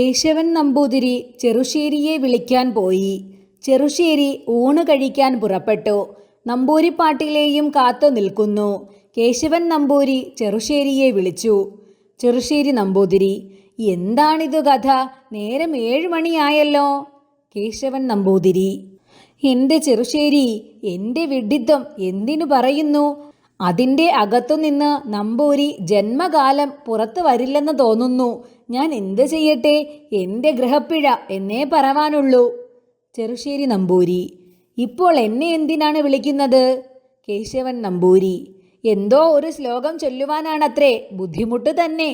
കേശവൻ നമ്പൂതിരി ചെറുശ്ശേരിയെ വിളിക്കാൻ പോയി. ചെറുശ്ശേരി ഊണ് കഴിക്കാൻ പുറപ്പെട്ടു. നമ്പൂരിപ്പാട്ടിലെയും കാത്തു നിൽക്കുന്നു. കേശവൻ നമ്പൂരി ചെറുശ്ശേരിയെ വിളിച്ചു. ചെറുശ്ശേരി നമ്പൂതിരി: എന്താണിതു കഥ? നേരം 7 മണിയായല്ലോ. കേശവൻ നമ്പൂതിരി: എൻ്റെ ചെറുശ്ശേരി, എൻ്റെ വിഡ്ഢിത്തം എന്തിനു പറയുന്നു? അതിൻ്റെ അകത്തുനിന്ന് നമ്പൂരി ജന്മകാലം പുറത്തു വരില്ലെന്ന് തോന്നുന്നു. ഞാൻ എന്ത് ചെയ്യട്ടെ? എൻ്റെ ഗ്രഹപ്പിഴ എന്നേ പറവാനുള്ളൂ. ചെറുശ്ശേരി നമ്പൂരി: ഇപ്പോൾ എന്നെ എന്തിനാണ് വിളിക്കുന്നത്? കേശവൻ നമ്പൂരി: എന്തോ ഒരു ശ്ലോകം ചൊല്ലുവാനാണത്രേ. ബുദ്ധിമുട്ട് തന്നെ.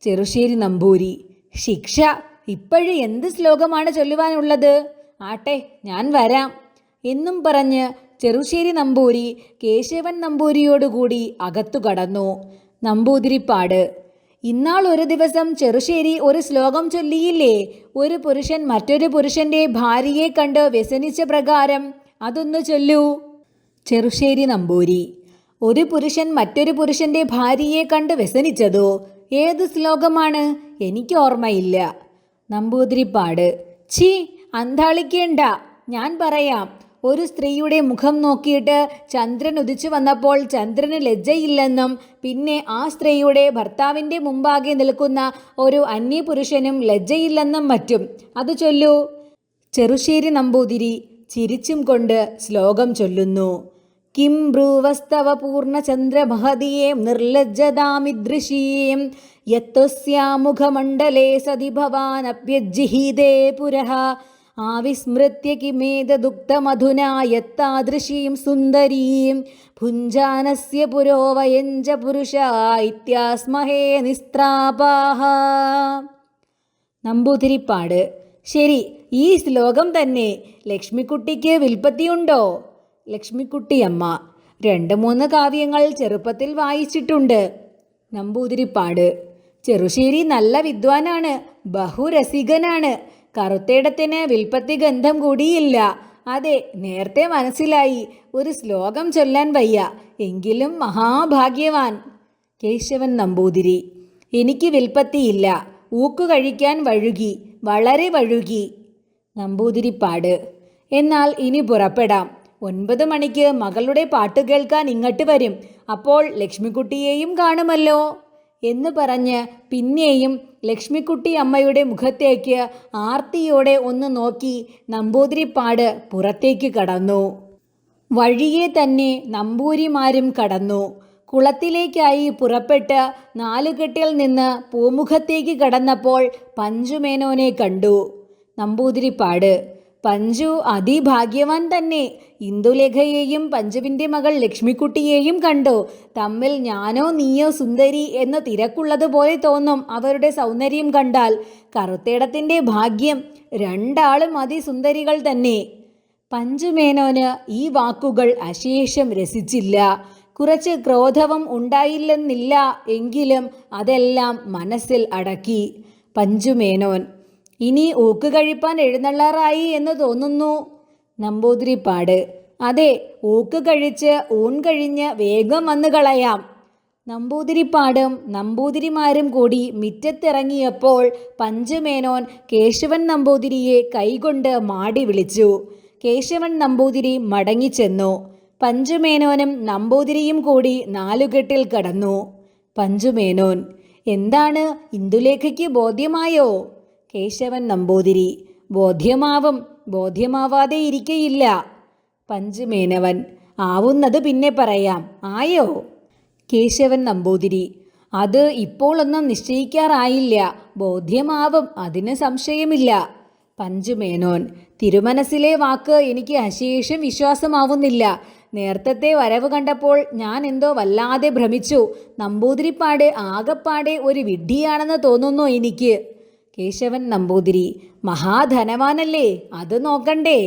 ചെറുശ്ശേരി നമ്പൂരി: ശിക്ഷ! ഇപ്പോഴും എന്ത് ശ്ലോകമാണ് ചൊല്ലുവാനുള്ളത്? ആട്ടെ, ഞാൻ വരാം എന്നും പറഞ്ഞ് ചെറുശ്ശേരി നമ്പൂരി കേശവൻ നമ്പൂരിയോടുകൂടി അകത്തു കടന്നു. നമ്പൂതിരിപ്പാട്: ഇന്നാൾ ഒരു ദിവസം ചെറുശ്ശേരി ഒരു ശ്ലോകം ചൊല്ലിയില്ലേ? ഒരു പുരുഷൻ മറ്റൊരു പുരുഷന്റെ ഭാര്യയെ കണ്ട് വ്യസനിച്ച പ്രകാരം. അതൊന്നു ചൊല്ലൂ. ചെറുശ്ശേരി നമ്പൂരി: ഒരു പുരുഷൻ മറ്റൊരു പുരുഷന്റെ ഭാര്യയെ കണ്ട് വ്യസനിച്ചതോ? ഏത് ശ്ലോകമാണ്? എനിക്ക് ഓർമ്മയില്ല. നമ്പൂതിരിപ്പാട്: ഛീ, അന്താളിക്കേണ്ട, ഞാൻ പറയാം. ഒരു സ്ത്രീയുടെ മുഖം നോക്കിയിട്ട് ചന്ദ്രൻ ഉദിച്ചു വന്നപ്പോൾ ചന്ദ്രന് ലജ്ജയില്ലെന്നും പിന്നെ ആ സ്ത്രീയുടെ ഭർത്താവിൻ്റെ മുമ്പാകെ നിൽക്കുന്ന ഒരു അന്യപുരുഷനും ലജ്ജയില്ലെന്നും മറ്റും. അത് ചൊല്ലൂ. ചെറുശ്ശേരി നമ്പൂതിരി ചിരിച്ചും കൊണ്ട് ശ്ലോകം ചൊല്ലുന്നു. കിം ബ്രൂവസ്തവ പൂർണ്ണചന്ദ്രമഹതീം നിർലജ്ജതാമിദൃശീം യത്സ്യാമുഖമണ്ഡലേ സതി ഭവാനപ്യജ്ജിഹീതേ പുരഃ ആവിസ്മൃത്യ കിമേതദുക്തമധുനാ യത്താദൃശീം സുന്ദരീം ഭുഞ്ജാനസ്യ പുരോ വയഞ്ച പുരുഷാ ഇത്യാസ്മഹേ നിസ്ത്രാപാഃ. നമ്പൂതിരിപ്പാട്: ശരി, ഈ ശ്ലോകം തന്നെ. ലക്ഷ്മിക്കുട്ടിക്ക് വിൽപ്പത്തിയുണ്ടോ? ലക്ഷ്മിക്കുട്ടിയമ്മ: 2-3 കാവ്യങ്ങൾ ചെറുപ്പത്തിൽ വായിച്ചിട്ടുണ്ട്. നമ്പൂതിരിപ്പാട്: ചെറുശ്ശേരി നല്ല വിദ്വാനാണ്, ബഹുരസികനാണ്. കറുത്തേടത്തിന് വിൽപ്പത്തി ഗന്ധം കൂടിയില്ല. അതെ, നേരത്തെ മനസ്സിലായി. ഒരു ശ്ലോകം ചൊല്ലാൻ വയ്യ, എങ്കിലും മഹാഭാഗ്യവാൻ. കേശവൻ നമ്പൂതിരി: എനിക്ക് വിൽപ്പത്തിയില്ല. ഊക്കു കഴിക്കാൻ വഴുകി, വളരെ വഴുകി. നമ്പൂതിരിപ്പാട്: എന്നാൽ ഇനി പുറപ്പെടാം. 9 മണിക്ക് മകളുടെ പാട്ട് കേൾക്കാൻ ഇങ്ങോട്ട് വരും. അപ്പോൾ ലക്ഷ്മിക്കുട്ടിയെയും കാണുമല്ലോ എന്ന് പറഞ്ഞ് പിന്നെയും ലക്ഷ്മിക്കുട്ടി അമ്മയുടെ മുഖത്തേക്ക് ആർത്തിയോടെ ഒന്ന് നോക്കി നമ്പൂതിരിപ്പാട് പുറത്തേക്ക് കടന്നു. വഴിയെ തന്നെ നമ്പൂരിമാരും കടന്നു. കുളത്തിലേക്കായി പുറപ്പെട്ട് 4 കെട്ടിൽ നിന്ന് പൂമുഖത്തേക്ക് കടന്നപ്പോൾ പഞ്ചുമേനോനെ കണ്ടു. നമ്പൂതിരിപ്പാട്: പഞ്ചു അതിഭാഗ്യവാൻ തന്നെ. ഇന്ദുലേഖയെയും പഞ്ചുവിൻ്റെ മകൾ ലക്ഷ്മിക്കുട്ടിയെയും കണ്ടു. തമ്മിൽ ഞാനോ നീയോ സുന്ദരി എന്ന് തിരക്കുള്ളതുപോലെ തോന്നും അവരുടെ സൗന്ദര്യം കണ്ടാൽ. കറുത്തേടത്തിൻ്റെ ഭാഗ്യം, 2 ആളും അതിസുന്ദരികൾ തന്നെ. പഞ്ചുമേനോന് ഈ വാക്കുകൾ അശേഷം രസിച്ചില്ല. കുറച്ച് ക്രോധവും ഉണ്ടായില്ലെന്നില്ല, എങ്കിലും അതെല്ലാം മനസ്സിൽ അടക്കി. പഞ്ചുമേനോൻ: ഇനി ഊക്ക് കഴിപ്പാൻ എഴുന്നള്ളാറായി എന്ന് തോന്നുന്നു. നമ്പൂതിരിപ്പാട്: അതെ, ഊക്ക് കഴിച്ച് ഊൺ കഴിഞ്ഞ് വേഗം വന്നു കളയാം. നമ്പൂതിരിപ്പാടും നമ്പൂതിരിമാരും കൂടി മുറ്റത്തിറങ്ങിയപ്പോൾ പഞ്ചുമേനോൻ കേശവൻ നമ്പൂതിരിയെ കൈകൊണ്ട് മാടി വിളിച്ചു. കേശവൻ നമ്പൂതിരി മടങ്ങിച്ചെന്നു. പഞ്ചുമേനോനും നമ്പൂതിരിയും കൂടി 4 കെട്ടിൽ കടന്നു. പഞ്ചുമേനോൻ: എന്താണ്, ഇന്ദുലേഖയ്ക്ക് ബോധ്യമായോ? കേശവൻ നമ്പൂതിരി: ബോധ്യമാവും, ബോധ്യമാവാതെ ഇരിക്കയില്ല. പഞ്ചുമേനവൻ: ആവുന്നത് പിന്നെ പറയാം. ആയോ? കേശവൻ നമ്പൂതിരി: അത് ഇപ്പോൾ ഒന്നും നിശ്ചയിക്കാറായില്ല. ബോധ്യമാവും, അതിന് സംശയമില്ല. പഞ്ചുമേനോൻ: തിരുമനസ്സിലെ വാക്ക് എനിക്ക് അശേഷം വിശ്വാസമാവുന്നില്ല. നേരത്തെ വരവ് കണ്ടപ്പോൾ ഞാൻ എന്തോ വല്ലാതെ ഭ്രമിച്ചു. നമ്പൂതിരിപ്പാട് ആകപ്പാടെ ഒരു വിഡ്ഢിയാണെന്ന് തോന്നുന്നു എനിക്ക്. കേശവൻ നമ്പൂതിരി: മഹാധനവാനല്ലേ, അത് നോക്കണ്ടേ?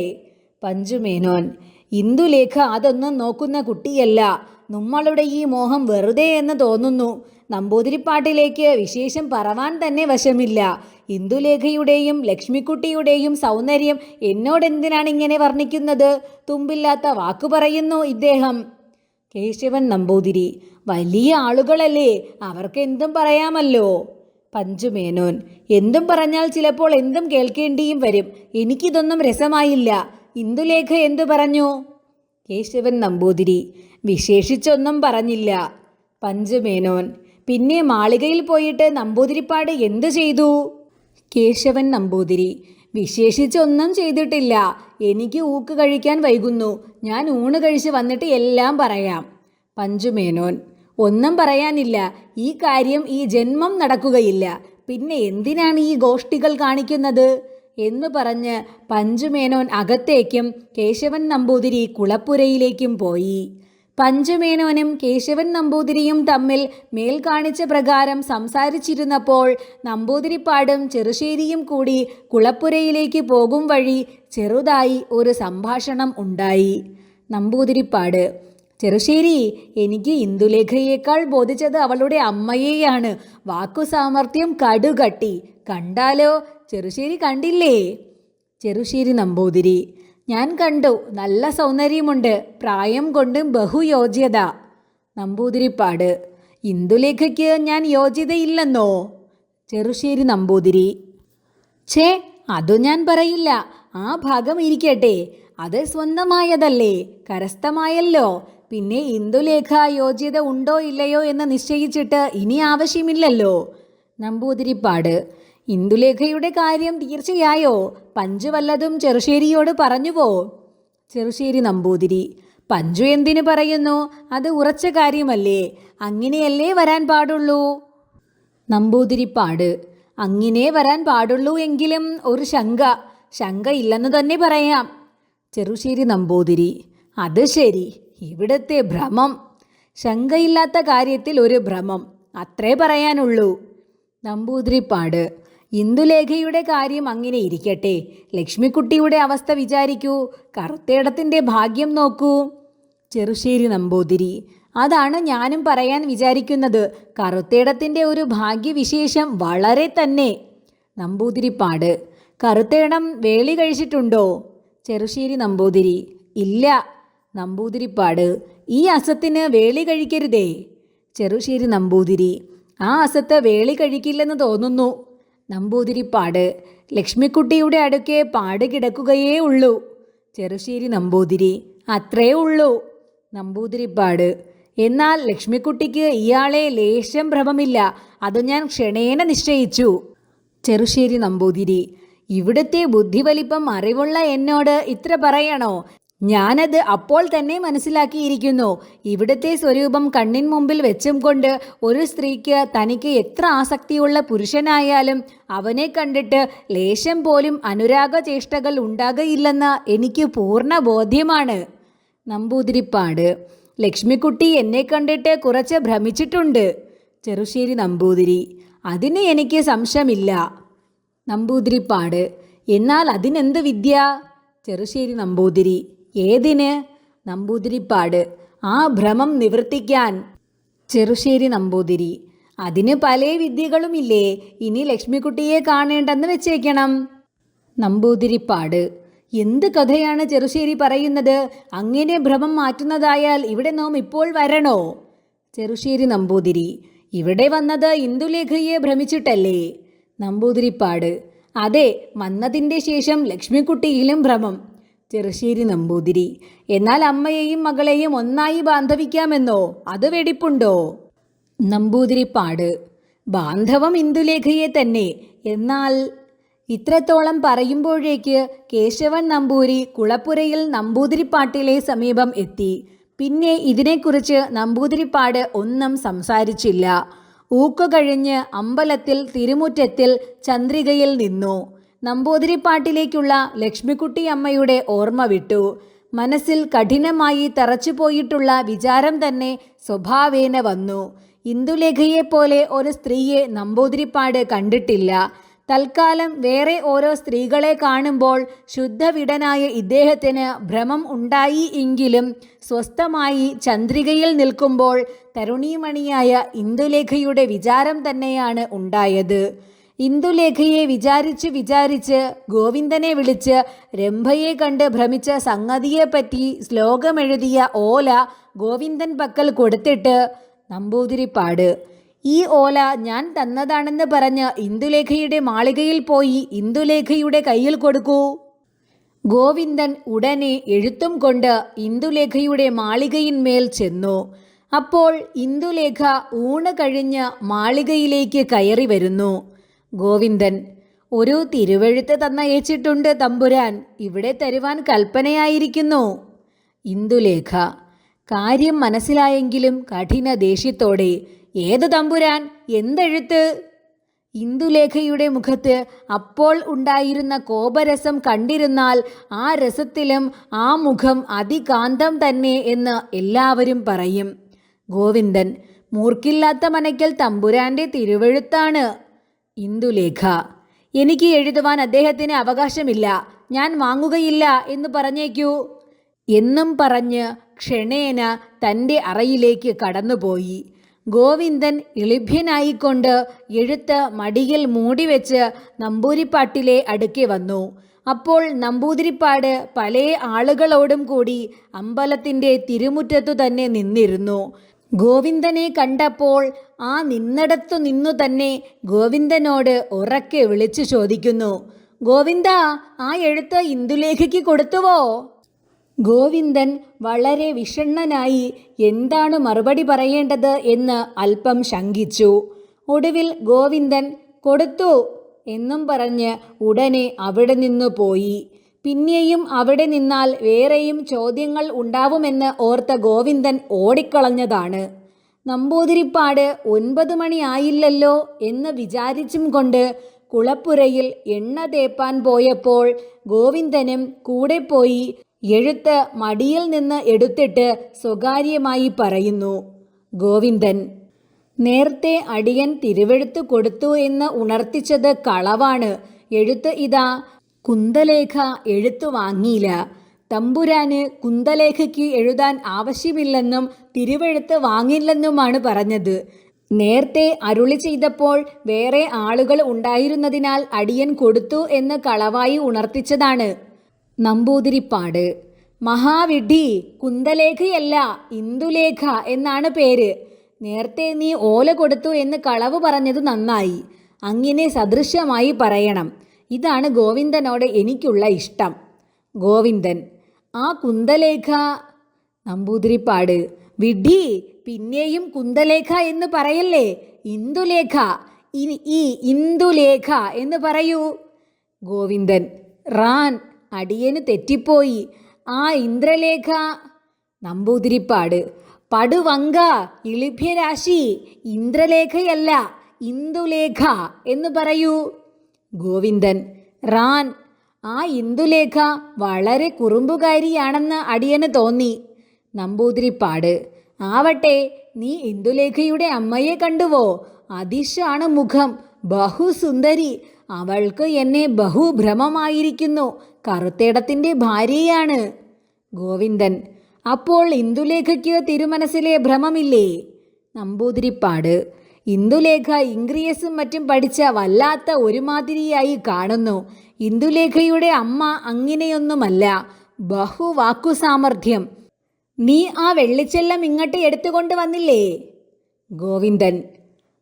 പഞ്ചുമേനോൻ: ഇന്ദുലേഖ അതൊന്നും നോക്കുന്ന കുട്ടിയല്ല. നമ്മളുടെ ഈ മോഹം വെറുതെ എന്ന് തോന്നുന്നു. നമ്പൂതിരിപ്പാട്ടിലേക്ക് വിശേഷം പറവാൻ തന്നെ വശമില്ല. ഇന്ദുലേഖയുടെയും ലക്ഷ്മിക്കുട്ടിയുടെയും സൗന്ദര്യം എന്നോടെന്തിനാണ് ഇങ്ങനെ വർണ്ണിക്കുന്നത്? തുമ്പില്ലാത്ത വാക്കു പറയുന്നു ഇദ്ദേഹം. കേശവൻ നമ്പൂതിരി: വലിയ ആളുകളല്ലേ, അവർക്ക് എന്തും പറയാമല്ലോ. പഞ്ചുമേനോൻ: എന്തും പറഞ്ഞാൽ ചിലപ്പോൾ എന്തും കേൾക്കേണ്ടിയും വരും. എനിക്കിതൊന്നും രസമായില്ല. ഇന്ദുലേഖ എന്തു പറഞ്ഞു? കേശവൻ നമ്പൂതിരി: വിശേഷിച്ചൊന്നും പറഞ്ഞില്ല. പഞ്ചുമേനോൻ: പിന്നെ മാളികയിൽ പോയിട്ട് നമ്പൂതിരിപ്പാട് എന്തു ചെയ്തു? കേശവൻ നമ്പൂതിരി: വിശേഷിച്ചൊന്നും ചെയ്തിട്ടില്ല. എനിക്ക് ഊക്ക് കഴിക്കാൻ വൈകുന്നു. ഞാൻ ഊണ് കഴിച്ച് വന്നിട്ട് എല്ലാം പറയാം. പഞ്ചുമേനോൻ: ഒന്നും പറയാനില്ല. ഈ കാര്യം ഈ ജന്മം നടക്കുകയില്ല. പിന്നെ എന്തിനാണ് ഈ ഗോഷ്ഠികൾ കാണിക്കുന്നത് എന്നു പറഞ്ഞ് പഞ്ചുമേനോൻ അകത്തേക്കും കേശവൻ നമ്പൂതിരി കുളപ്പുരയിലേക്കും പോയി. പഞ്ചുമേനോനും കേശവൻ നമ്പൂതിരിയും തമ്മിൽ മേൽ കാണിച്ച പ്രകാരം സംസാരിച്ചിരുന്നപ്പോൾ നമ്പൂതിരിപ്പാടും ചെറുശ്ശേരിയും കൂടി കുളപ്പുരയിലേക്ക് പോകും വഴി ചെറുതായി ഒരു സംഭാഷണം ഉണ്ടായി. നമ്പൂതിരിപ്പാട്: ചെറുശ്ശേരി, എനിക്ക് ഇന്ദുലേഖയേക്കാൾ ബോധിച്ചത് അവളുടെ അമ്മയെയാണ്. വാക്കുസാമർഥ്യം കടുകട്ടി. കണ്ടാലോ? ചെറുശ്ശേരി കണ്ടില്ലേ? ചെറുശ്ശേരി നമ്പൂതിരി: ഞാൻ കണ്ടു. നല്ല സൗന്ദര്യമുണ്ട്. പ്രായം കൊണ്ട് ബഹുയോഗ്യത. നമ്പൂതിരിപ്പാട്: ഇന്ദുലേഖയ്ക്ക് ഞാൻ യോഗ്യതയില്ലെന്നോ? ചെറുശ്ശേരി നമ്പൂതിരി: ഛേ, അതു ഞാൻ പറയില്ല. ആ ഭാഗം ഇരിക്കട്ടെ. അത് സ്വന്തമായതല്ലേ, കരസ്ഥമായല്ലോ. പിന്നെ ഇന്ദുലേഖ യോഗ്യത ഉണ്ടോ ഇല്ലയോ എന്ന് നിശ്ചയിച്ചിട്ട് ഇനി ആവശ്യമില്ലല്ലോ. നമ്പൂതിരിപ്പാട്: ഇന്ദുലേഖയുടെ കാര്യം തീർച്ചയായോ? പഞ്ചു വല്ലതും ചെറുശ്ശേരിയോട് പറഞ്ഞുവോ? ചെറുശ്ശേരി നമ്പൂതിരി: പഞ്ചു എന്തിനു പറയുന്നു? അത് ഉറച്ച കാര്യമല്ലേ. അങ്ങനെയല്ലേ വരാൻ പാടുള്ളൂ. നമ്പൂതിരിപ്പാട്: അങ്ങനെ വരാൻ പാടുള്ളൂ എങ്കിലും ഒരു ശങ്ക ഇല്ലെന്ന് തന്നെ പറയാം. ചെറുശ്ശേരി നമ്പൂതിരി: അത് ശരി. ഇവിടുത്തെ ഭ്രമം. ശങ്കയില്ലാത്ത കാര്യത്തിൽ ഒരു ഭ്രമം, അത്രേ പറയാനുള്ളൂ. നമ്പൂതിരിപ്പാട്: ഇന്ദുലേഖയുടെ കാര്യം അങ്ങനെ ഇരിക്കട്ടെ. ലക്ഷ്മിക്കുട്ടിയുടെ അവസ്ഥ വിചാരിക്കൂ. കറുത്തേടത്തിൻ്റെ ഭാഗ്യം നോക്കൂ. ചെറുശ്ശേരി നമ്പൂതിരി: അതാണ് ഞാനും പറയാൻ വിചാരിക്കുന്നത്. കറുത്തേടത്തിൻ്റെ ഒരു ഭാഗ്യവിശേഷം വളരെ തന്നെ. നമ്പൂതിരിപ്പാട്: കറുത്തേടം വേളി കഴിച്ചിട്ടുണ്ടോ? ചെറുശ്ശേരി നമ്പൂതിരി: ഇല്ല. നമ്പൂതിരിപ്പാട്: ഈ അസത്തിന് വേളി കഴിക്കരുതേ. ചെറുശ്ശേരി നമ്പൂതിരി: ആ അസത്ത് വേളി കഴിക്കില്ലെന്ന് തോന്നുന്നു. നമ്പൂതിരിപ്പാട്: ലക്ഷ്മിക്കുട്ടിയുടെ അടുക്കെ പാട് കിടക്കുകയേ ഉള്ളൂ. ചെറുശ്ശേരി നമ്പൂതിരി: അത്രേ ഉള്ളൂ. നമ്പൂതിരിപ്പാട്: എന്നാൽ ലക്ഷ്മിക്കുട്ടിക്ക് ഇയാളെ ലേശം ഭ്രമമില്ല. അത് ഞാൻ ക്ഷണേന നിശ്ചയിച്ചു. ചെറുശ്ശേരി നമ്പൂതിരി: ഇവിടുത്തെ ബുദ്ധിവലിപ്പം അറിവുള്ള എന്നോട് ഇത്ര പറയണോ? ഞാനത് അപ്പോൾ തന്നെ മനസ്സിലാക്കിയിരിക്കുന്നു. ഇവിടുത്തെ സ്വരൂപം കണ്ണിൻ മുമ്പിൽ വെച്ചും കൊണ്ട് ഒരു സ്ത്രീക്ക് തനിക്ക് എത്ര ആസക്തിയുള്ള പുരുഷനായാലും അവനെ കണ്ടിട്ട് ലേശം പോലും അനുരാഗചേഷ്ടകൾ ഉണ്ടാകയില്ലെന്ന് എനിക്ക് പൂർണ്ണ ബോധ്യമാണ്. നമ്പൂതിരിപ്പാട്: ലക്ഷ്മിക്കുട്ടി എന്നെ കണ്ടിട്ട് കുറച്ച് ഭ്രമിച്ചിട്ടുണ്ട്. ചെറുശ്ശേരി നമ്പൂതിരി: അതിന് എനിക്ക് സംശയമില്ല. നമ്പൂതിരിപ്പാട്: എന്നാൽ അതിനെന്ത് വിദ്യ? ചെറുശ്ശേരി നമ്പൂതിരി: ഏതിന്? നമ്പൂതിരിപ്പാട്: ആ ഭ്രമം നിവർത്തിക്കാൻ. ചെറുശ്ശേരി നമ്പൂതിരി: അതിന് പല വിദ്യകളുമില്ലേ. ഇനി ലക്ഷ്മിക്കുട്ടിയെ കാണേണ്ടെന്ന് വെച്ചേക്കണം. നമ്പൂതിരിപ്പാട്: എന്ത് കഥയാണ് ചെറുശ്ശേരി പറയുന്നത്? അങ്ങനെ ഭ്രമം മാറ്റുന്നതായാൽ ഇവിടെ നാം ഇപ്പോൾ വരണോ? ചെറുശ്ശേരി നമ്പൂതിരി: ഇവിടെ വന്നത് ഇന്ദുലേഖയെ ഭ്രമിച്ചിട്ടല്ലേ? നമ്പൂതിരിപ്പാട്: അതെ, വന്നതിൻ്റെ ശേഷം ലക്ഷ്മിക്കുട്ടിയിലും ഭ്രമം. ചെറുശ്ശേരി നമ്പൂതിരി: എന്നാൽ അമ്മയെയും മകളെയും ഒന്നായി ബാന്ധവിക്കാമെന്നോ? അത് വെടിപ്പുണ്ടോ? നമ്പൂതിരിപ്പാട്: ബാന്ധവം ഇന്ദുലേഖയെ തന്നെ. എന്നാൽ ഇത്രത്തോളം പറയുമ്പോഴേക്ക് കേശവൻ നമ്പൂരി കുളപ്പുരയിൽ നമ്പൂതിരിപ്പാട്ടിലെ സമീപം എത്തി. പിന്നെ ഇതിനെക്കുറിച്ച് നമ്പൂതിരിപ്പാട് ഒന്നും സംസാരിച്ചില്ല. ഊക്കു കഴിഞ്ഞ് അമ്പലത്തിൽ തിരുമുറ്റത്തിൽ ചന്ദ്രികയിൽ നിന്നു. നമ്പൂതിരിപ്പാട്ടിലേക്കുള്ള ലക്ഷ്മിക്കുട്ടി അമ്മയുടെ ഓർമ്മ വിട്ടു. മനസ്സിൽ കഠിനമായി തറച്ചുപോയിട്ടുള്ള വിചാരം തന്നെ സ്വഭാവേന വന്നു. ഇന്ദുലേഖയെപ്പോലെ ഒരു സ്ത്രീയെ നമ്പൂതിരിപ്പാട് കണ്ടിട്ടില്ല. തൽക്കാലം വേറെ ഓരോ സ്ത്രീകളെ കാണുമ്പോൾ ശുദ്ധവിടനായ ഇദ്ദേഹത്തിന് ഭ്രമം ഉണ്ടായി എങ്കിലും സ്വസ്ഥമായി ചന്ദ്രികയിൽ നിൽക്കുമ്പോൾ തരുണീമണിയായ ഇന്ദുലേഖയുടെ വിചാരം തന്നെയാണ് ഉണ്ടായത്. ഇന്ദുലേഖയെ വിചാരിച്ച് ഗോവിന്ദനെ വിളിച്ച് രംഭയെ കണ്ട് ഭ്രമിച്ച സംഗതിയെപ്പറ്റി ശ്ലോകമെഴുതിയ ഓല ഗോവിന്ദൻ പക്കൽ കൊടുത്തിട്ട് നമ്പൂതിരിപ്പാട്: ഈ ഓല ഞാൻ തന്നതാണെന്ന് പറഞ്ഞ് ഇന്ദുലേഖയുടെ മാളികയിൽ പോയി ഇന്ദുലേഖയുടെ കയ്യിൽ കൊടുക്കൂ. ഗോവിന്ദൻ ഉടനെ എഴുത്തും കൊണ്ട് ഇന്ദുലേഖയുടെ മാളികയിന്മേൽ ചെന്നു. അപ്പോൾ ഇന്ദുലേഖ ഊണ് കഴിഞ്ഞ് മാളികയിലേക്ക് കയറി വരുന്നു. ഗോവിന്ദൻ: ഒരു തിരുവെഴുത്ത് തന്നയച്ചിട്ടുണ്ട് തമ്പുരാൻ, ഇവിടെ തരുവാൻ കൽപ്പനയായിരിക്കുന്നു. ഇന്ദുലേഖ കാര്യം മനസ്സിലായെങ്കിലും കഠിന ദേഷ്യത്തോടെ: ഏതു തമ്പുരാൻ, എന്തെഴുത്ത്? ഇന്ദുലേഖയുടെ മുഖത്ത് അപ്പോൾ ഉണ്ടായിരുന്ന കോപരസം കണ്ടിരുന്നാൽ ആ രസത്തിലും ആ മുഖം അതികാന്തം തന്നെ എന്ന് എല്ലാവരും പറയും. ഗോവിന്ദൻ: മൂർഖില്ലാത്ത മനയ്ക്കൽ തമ്പുരാന്റെ തിരുവെഴുത്താണ്. ഇന്ദുലേഖ: എനിക്ക് എഴുതുവാൻ അദ്ദേഹത്തിന് അവകാശമില്ല, ഞാൻ വാങ്ങുകയില്ല എന്ന് പറഞ്ഞേക്കൂ എന്നും പറഞ്ഞ് ക്ഷണേന തൻ്റെ അറയിലേക്ക് കടന്നുപോയി. ഗോവിന്ദൻ എളിഭ്യനായിക്കൊണ്ട് എഴുത്ത് മടിയിൽ മൂടിവെച്ച് നമ്പൂതിരിപ്പാട്ടിലെ അടുക്കെ വന്നു. അപ്പോൾ നമ്പൂതിരിപ്പാട് പല ആളുകളോടും കൂടി അമ്പലത്തിൻ്റെ തിരുമുറ്റത്തു തന്നെ നിന്നിരുന്നു. ഗോവിന്ദനെ കണ്ടപ്പോൾ ആ നിന്നിടത്തു നിന്നു തന്നെ ഗോവിന്ദനോട് ഉറക്കെ വിളിച്ചു ചോദിക്കുന്നു: ഗോവിന്ദ, ആ എഴുത്ത് ഇന്ദുലേഖയ്ക്ക് കൊടുത്തുവോ? ഗോവിന്ദൻ വളരെ വിഷണ്ണനായി എന്താണ് മറുപടി പറയേണ്ടത് എന്ന് അല്പം ശങ്കിച്ചു. ഒടുവിൽ ഗോവിന്ദൻ കൊടുത്തു എന്നും പറഞ്ഞ് ഉടനെ അവിടെ നിന്നു പോയി. പിന്നെയും അവിടെ നിന്നാൽ വേറെയും ചോദ്യങ്ങൾ ഉണ്ടാവുമെന്ന് ഓർത്ത ഗോവിന്ദൻ ഓടിക്കളഞ്ഞതാണ്. നമ്പൂതിരിപ്പാട് 9 മണി ആയില്ലല്ലോ എന്ന് വിചാരിച്ചും കൊണ്ട് കുളപ്പുരയിൽ എണ്ണ തേപ്പാൻ പോയപ്പോൾ ഗോവിന്ദനും കൂടെ പോയി എഴുത്ത് മടിയിൽ നിന്ന് എടുത്തിട്ട് സ്വകാര്യമായി പറയുന്നു. ഗോവിന്ദൻ: നേരത്തെ അടിയൻ തിരുവെഴുത്ത് കൊടുത്തു എന്ന് ഉണർത്തിച്ചത് കളവാണ്. എഴുത്ത് ഇതാ. കുന്തലേഖ എഴുത്തു വാങ്ങിയില്ല. തമ്പുരാന് കുന്തലേഖയ്ക്ക് എഴുതാൻ ആവശ്യമില്ലെന്നും തിരുവെഴുത്ത് വാങ്ങില്ലെന്നുമാണ് പറഞ്ഞത്. നേരത്തെ അരുളി ചെയ്തപ്പോൾ വേറെ ആളുകൾ ഉണ്ടായിരുന്നതിനാൽ അടിയൻ കൊടുത്തു എന്ന് കളവായി ഉണർത്തിച്ചതാണ്. നമ്പൂതിരിപ്പാട്: മഹാവിഡ്ഢി, കുന്തലേഖയല്ല, ഇന്ദുലേഖ എന്നാണ് പേര്. നേരത്തെ നീ ഓല കൊടുത്തു എന്ന് കളവ് പറഞ്ഞത് നന്നായി. അങ്ങനെ സദൃശമായി പറയണം. ഇതാണ് ഗോവിന്ദനോട് എനിക്കുള്ള ഇഷ്ടം. ഗോവിന്ദൻ: ആ കുന്തലേഖ. നമ്പൂതിരിപ്പാട്: വിഡ്ഢി, പിന്നെയും കുന്തലേഖ എന്ന് പറയല്ലേ, ഇന്ദുലേഖ. ഈ ഇന്ദുലേഖ എന്ന് പറയൂ. ഗോവിന്ദൻ: റാൻ, അടിയന് തെറ്റിപ്പോയി. ആ ഇന്ദ്രലേഖ. നമ്പൂതിരിപ്പാട്: പടുവങ്ക, ഇളിഭ്യരാശി, ഇന്ദ്രലേഖയല്ല, ഇന്ദുലേഖ എന്ന് പറയൂ. ഗോവിന്ദൻ: റാൻ, ആ ഇന്ദുലേഖ വളരെ കുറുമ്പുകാരിയാണെന്ന് അടിയന് തോന്നി. നമ്പൂതിരിപ്പാട്: ആവട്ടെ, നീ ഇന്ദുലേഖയുടെ അമ്മയെ കണ്ടുവോ? അതിശാണ് മുഖം, ബഹുസുന്ദരി. അവൾക്ക് എന്നെ ബഹുഭ്രമമായിരിക്കുന്നു. കറുത്തേടത്തിൻ്റെ ഭാര്യയാണ്. ഗോവിന്ദൻ: അപ്പോൾ ഇന്ദുലേഖയ്ക്ക് തിരുമനസ്സിലെ ഭ്രമമില്ലേ? നമ്പൂതിരിപ്പാട്: ഇന്ദുലേഖ ഇംഗ്രിയസും മറ്റും പഠിച്ച വല്ലാത്ത ഒരുമാതിരിയായി കാണുന്നു. ഇന്ദുലേഖയുടെ അമ്മ അങ്ങനെയൊന്നുമല്ല, ബഹുവാക്കു സാമർഥ്യം. നീ ആ വെള്ളിച്ചെല്ലം ഇങ്ങോട്ട് എടുത്തുകൊണ്ട് വന്നില്ലേ? ഗോവിന്ദൻ: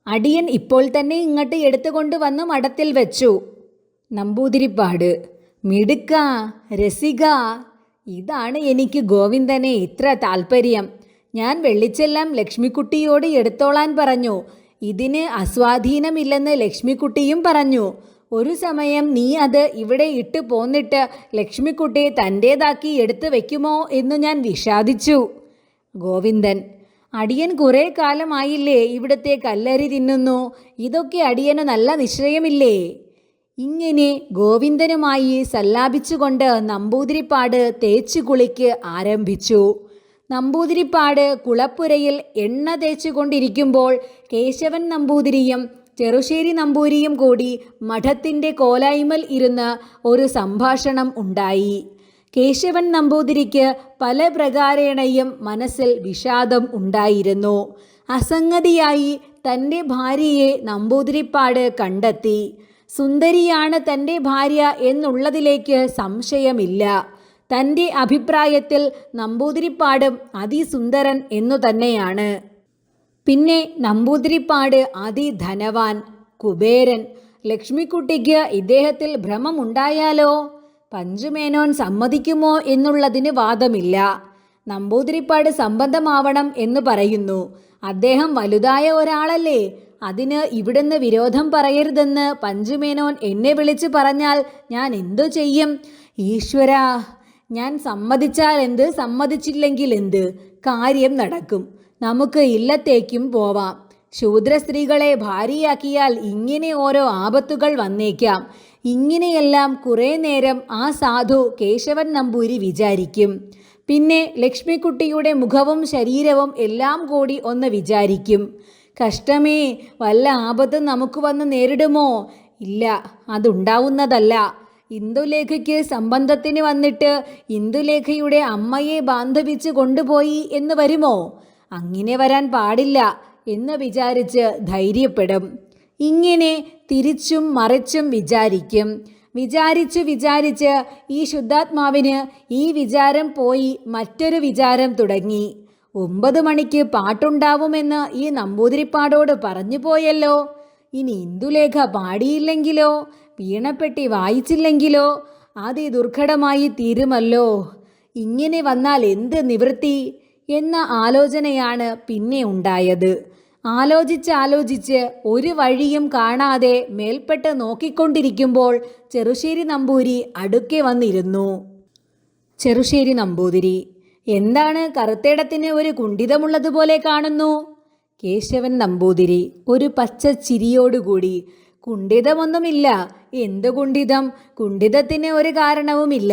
അടിയൻ ഇപ്പോൾ തന്നെ ഇങ്ങോട്ട് എടുത്തുകൊണ്ട് വന്ന് മഠത്തിൽ വെച്ചു. നമ്പൂതിരിപ്പാട്: മിടുക്ക, രസിക. ഇതാണ് എനിക്ക് ഗോവിന്ദനെ ഇത്ര താൽപ്പര്യം. ഞാൻ വെള്ളിച്ചെല്ലാം ലക്ഷ്മിക്കുട്ടിയോട് എടുത്തോളാൻ പറഞ്ഞു. ഇതിന് അസ്വാധീനമില്ലെന്ന് ലക്ഷ്മിക്കുട്ടിയും പറഞ്ഞു. ഒരു സമയം നീ അത് ഇവിടെ ഇട്ട് പോന്നിട്ട് ലക്ഷ്മിക്കുട്ടി തൻ്റേതാക്കി എടുത്തു വയ്ക്കുമോ എന്ന് ഞാൻ വിഷാദിച്ചു. ഗോവിന്ദൻ: അടിയൻ കുറേ കാലമായില്ലേ ഇവിടുത്തെ കല്ലരി തിന്നുന്നു. ഇതൊക്കെ അടിയന് നല്ല നിശ്ചയമില്ലേ? ഇങ്ങനെ ഗോവിന്ദനുമായി സല്ലാപിച്ചുകൊണ്ട് നമ്പൂതിരിപ്പാട് തേച്ചു കുളിക്ക് ആരംഭിച്ചു. നമ്പൂതിരിപ്പാട് കുളപ്പുരയിൽ എണ്ണ തേച്ചുകൊണ്ടിരിക്കുമ്പോൾ കേശവൻ നമ്പൂതിരിയും ചെറുശ്ശേരി നമ്പൂരിയും കൂടി മഠത്തിൻ്റെ കോലായ്മൽ ഇരുന്ന് ഒരു സംഭാഷണം ഉണ്ടായി. കേശവൻ നമ്പൂതിരിക്ക് പല പ്രകാരേണയും മനസ്സിൽ വിഷാദം ഉണ്ടായിരുന്നു. അസംഗതിയായി തൻ്റെ ഭാര്യയെ നമ്പൂതിരിപ്പാട് കണ്ടെത്തി. സുന്ദരിയാണ് തൻ്റെ ഭാര്യ എന്നുള്ളതിലേക്ക് സംശയമില്ല. തൻ്റെ അഭിപ്രായത്തിൽ നമ്പൂതിരിപ്പാടും അതിസുന്ദരൻ എന്നു തന്നെയാണ്. പിന്നെ നമ്പൂതിരിപ്പാട് അതിധനവാൻ, കുബേരൻ. ലക്ഷ്മിക്കുട്ടിക്ക് ഇദ്ദേഹത്തിൽ ഭ്രമമുണ്ടായാലോ? പഞ്ചുമേനോൻ സമ്മതിക്കുമോ എന്നുള്ളതിന് വാദമില്ല. നമ്പൂതിരിപ്പാട് സംബന്ധമാവണം എന്ന് പറയുന്നു. അദ്ദേഹം വലുതായ ഒരാളല്ലേ, അതിന് ഇവിടുന്ന് വിരോധം പറയരുതെന്ന് പഞ്ചുമേനോൻ എന്നെ വിളിച്ച് പറഞ്ഞാൽ ഞാൻ എന്തു ചെയ്യും? ഈശ്വരാ, ഞാൻ സമ്മതിച്ചാൽ എന്ത്, സമ്മതിച്ചില്ലെങ്കിൽ എന്ത്? കാര്യം നടക്കും. നമുക്ക് ഇല്ലത്തേക്കും പോവാം. ശൂദ്രസ്ത്രീകളെ ഭാര്യയാക്കിയാൽ ഇങ്ങനെ ഓരോ ആപത്തുകൾ വന്നേക്കാം. ഇങ്ങനെയെല്ലാം കുറേ നേരം ആ സാധു കേശവൻ നമ്പൂരി വിചാരിക്കും. പിന്നെ ലക്ഷ്മിക്കുട്ടിയുടെ മുഖവും ശരീരവും എല്ലാം കൂടി ഒന്ന് വിചാരിക്കും. കഷ്ടമേ, വല്ല ആപത്തും നമുക്ക് വന്ന് നേരിടുമോ? ഇല്ല, അതുണ്ടാവുന്നതല്ല. ഇന്ദുലേഖയ്ക്ക് സംബന്ധത്തിന് വന്നിട്ട് ഇന്ദുലേഖയുടെ അമ്മയെ ബാന്ധവിച്ച് കൊണ്ടുപോയി എന്ന് വരുമോ? അങ്ങനെ വരാൻ പാടില്ല എന്ന് വിചാരിച്ച് ധൈര്യപ്പെടും. ഇങ്ങനെ തിരിച്ചും മറിച്ചും വിചാരിക്കും. വിചാരിച്ച് ഈ ശുദ്ധാത്മാവിന് ഈ വിചാരം പോയി മറ്റൊരു വിചാരം തുടങ്ങി. 9 മണിക്ക് പാട്ടുണ്ടാവുമെന്ന് ഈ നമ്പൂതിരിപ്പാടോട് പറഞ്ഞു പോയല്ലോ. ഇനി ഇന്ദുലേഖ പാടിയില്ലെങ്കിലോ, വീണപ്പെട്ടി വായിച്ചില്ലെങ്കിലോ അതിദുർഘടമായി തീരുമല്ലോ. ഇങ്ങനെ വന്നാൽ എന്ത് നിവൃത്തി എന്ന ആലോചനയാണ് പിന്നെ ഉണ്ടായത്. ആലോചിച്ച് ഒരു വഴിയും കാണാതെ മേൽപ്പെട്ട് നോക്കിക്കൊണ്ടിരിക്കുമ്പോൾ ചെറുശ്ശേരി നമ്പൂരി അടുക്കെ വന്നിരുന്നു. ചെറുശ്ശേരി നമ്പൂതിരി: എന്താണ് കറുത്തേടത്തിന് ഒരു കുണ്ഠിതമുള്ളതുപോലെ കാണുന്നു? കേശവൻ നമ്പൂതിരി ഒരു പച്ച ചിരിയോടുകൂടി: കുണ്ഠിതമൊന്നുമില്ല. എന്ത് കുണ്ഠിതം? കുണ്ഠിതത്തിന് ഒരു കാരണവുമില്ല.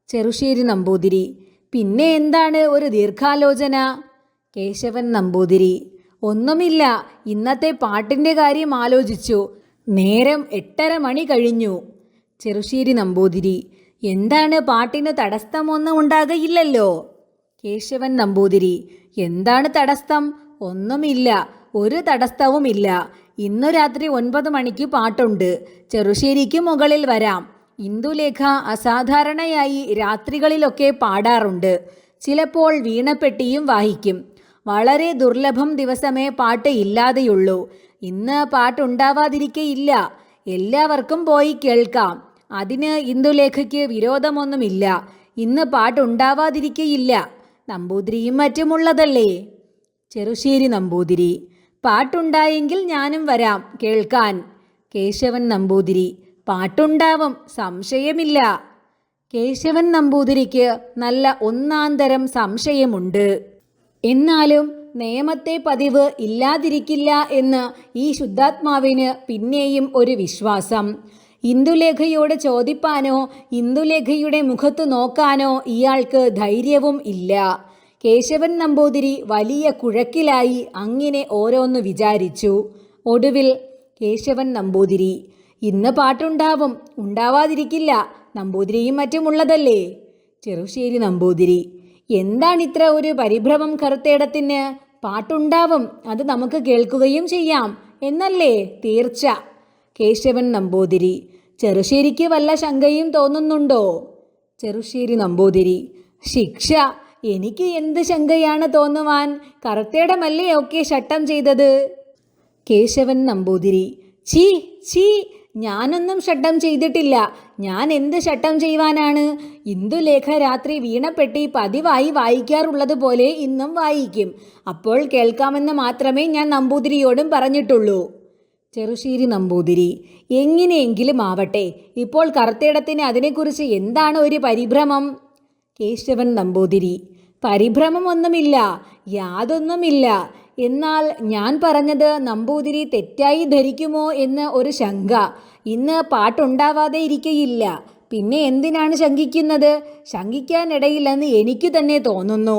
ചെറുശ്ശേരി നമ്പൂതിരി: പിന്നെ എന്താണ് ഒരു ദീർഘാലോചന? കേശവൻ നമ്പൂതിരി: ഒന്നുമില്ല, ഇന്നത്തെ പാട്ടിൻ്റെ കാര്യം ആലോചിച്ചു. നേരം 8:30 മണി കഴിഞ്ഞു. ചെറുശ്ശേരി നമ്പൂതിരി: എന്താണ്, പാട്ടിന് തടസ്സമൊന്നും ഉണ്ടാകയില്ലല്ലോ? കേശവൻ നമ്പൂതിരി: എന്താണ് തടസ്സം? ഒന്നുമില്ല, ഒരു തടസ്സവുമില്ല. ഇന്നു രാത്രി 9 മണിക്ക് പാട്ടുണ്ട്. ചെറുശ്ശേരിക്ക് മുകളിൽ വരാം. ഇന്ദുലേഖ അസാധാരണയായി രാത്രികളിലൊക്കെ പാടാറുണ്ട്. ചിലപ്പോൾ വീണപ്പെട്ടിയും വായിക്കും. വളരെ ദുർലഭം ദിവസമേ പാട്ട് ഇല്ലാതെയുള്ളൂ. ഇന്ന് പാട്ടുണ്ടാവാതിരിക്കയില്ല. എല്ലാവർക്കും പോയി കേൾക്കാം. അതിന് ഇന്ദുലേഖയ്ക്ക് വിരോധമൊന്നുമില്ല. ഇന്ന് പാട്ടുണ്ടാവാതിരിക്കയില്ല. നമ്പൂതിരിയും മറ്റുമുള്ളതല്ലേ. ചെറുശ്ശേരി നമ്പൂതിരി: പാട്ടുണ്ടായെങ്കിൽ ഞാനും വരാം കേൾക്കാൻ. കേശവൻ നമ്പൂതിരി: പാട്ടുണ്ടാവും, സംശയമില്ല. കേശവൻ നമ്പൂതിരിക്ക് നല്ല ഒന്നാന്തരം സംശയമുണ്ട്. എന്നാലും നിയമത്തെ പതിവ് ഇല്ലാതിരിക്കില്ല എന്ന് ഈ ശുദ്ധാത്മാവിന് പിന്നെയും ഒരു വിശ്വാസം. ഇന്ദുലേഖയോട് ചോദിപ്പാനോ ഇന്ദുലേഖയുടെ മുഖത്ത് നോക്കാനോ ഇയാൾക്ക് ധൈര്യവും ഇല്ല. കേശവൻ നമ്പൂതിരി വലിയ കുഴക്കിലായി അങ്ങനെ ഓരോന്ന് വിചാരിച്ചു. ഒടുവിൽ കേശവൻ നമ്പൂതിരി: ഇന്ന് പാട്ടുണ്ടാവും, ഉണ്ടാവാതിരിക്കില്ല. നമ്പൂതിരിയും മറ്റുമുള്ളതല്ലേ. ചെറുശ്ശേരി നമ്പൂതിരി: എന്താണിത്ര ഒരു പരിഭ്രമം കറുത്തേടത്തിന്? പാട്ടുണ്ടാവും, അത് നമുക്ക് കേൾക്കുകയും ചെയ്യാം എന്നല്ലേ തീർച്ച. കേശവൻ നമ്പൂതിരി: ചെറുശ്ശേരിക്ക് വല്ല ശങ്കയും തോന്നുന്നുണ്ടോ? ചെറുശ്ശേരി നമ്പൂതിരി: ശിക്ഷ! എനിക്ക് എന്ത് ശങ്കയാണ് തോന്നുവാൻ? കറുത്തേടമല്ലേ ഒക്കെ ശട്ടം ചെയ്തത്. കേശവൻ നമ്പൂതിരി: ഛീ ഛീ, ഞാനൊന്നും ശട്ടം ചെയ്തിട്ടില്ല. ഞാൻ എന്ത് ശട്ടം ചെയ്യുവാനാണ്? ഇന്ദുലേഖ രാത്രി വീണപ്പെട്ടി പതിവായി വായിക്കാറുള്ളത് പോലെ ഇന്നും വായിക്കും. അപ്പോൾ കേൾക്കാമെന്ന് മാത്രമേ ഞാൻ നമ്പൂതിരിയോടും പറഞ്ഞിട്ടുള്ളൂ. ചെറുശ്ശേരി നമ്പൂതിരി: എങ്ങനെയെങ്കിലും ആവട്ടെ, ഇപ്പോൾ കറുത്തേടത്തിന് അതിനെക്കുറിച്ച് എന്താണ് ഒരു പരിഭ്രമം? കേശവൻ നമ്പൂതിരി: പരിഭ്രമമൊന്നുമില്ല, യാതൊന്നുമില്ല. എന്നാൽ ഞാൻ പറഞ്ഞത് നമ്പൂതിരി തെറ്റായി ധരിക്കുമോ എന്ന് ഒരു ശങ്ക. ഇന്ന് പാട്ടുണ്ടാവാതെ ഇരിക്കയില്ല. പിന്നെ എന്തിനാണ് ശങ്കിക്കുന്നത്? ശങ്കിക്കാനിടയില്ലെന്ന് എനിക്ക് തന്നെ തോന്നുന്നു.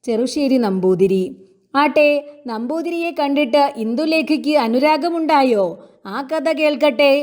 ചെറുശ്ശേരി നമ്പൂതിരി: ആട്ടെ, നമ്പൂതിരിയെ കണ്ടിട്ട് ഇന്ദുലേഖയ്ക്ക് അനുരാഗമുണ്ടായോ? ആ കഥ കേൾക്കട്ടെ.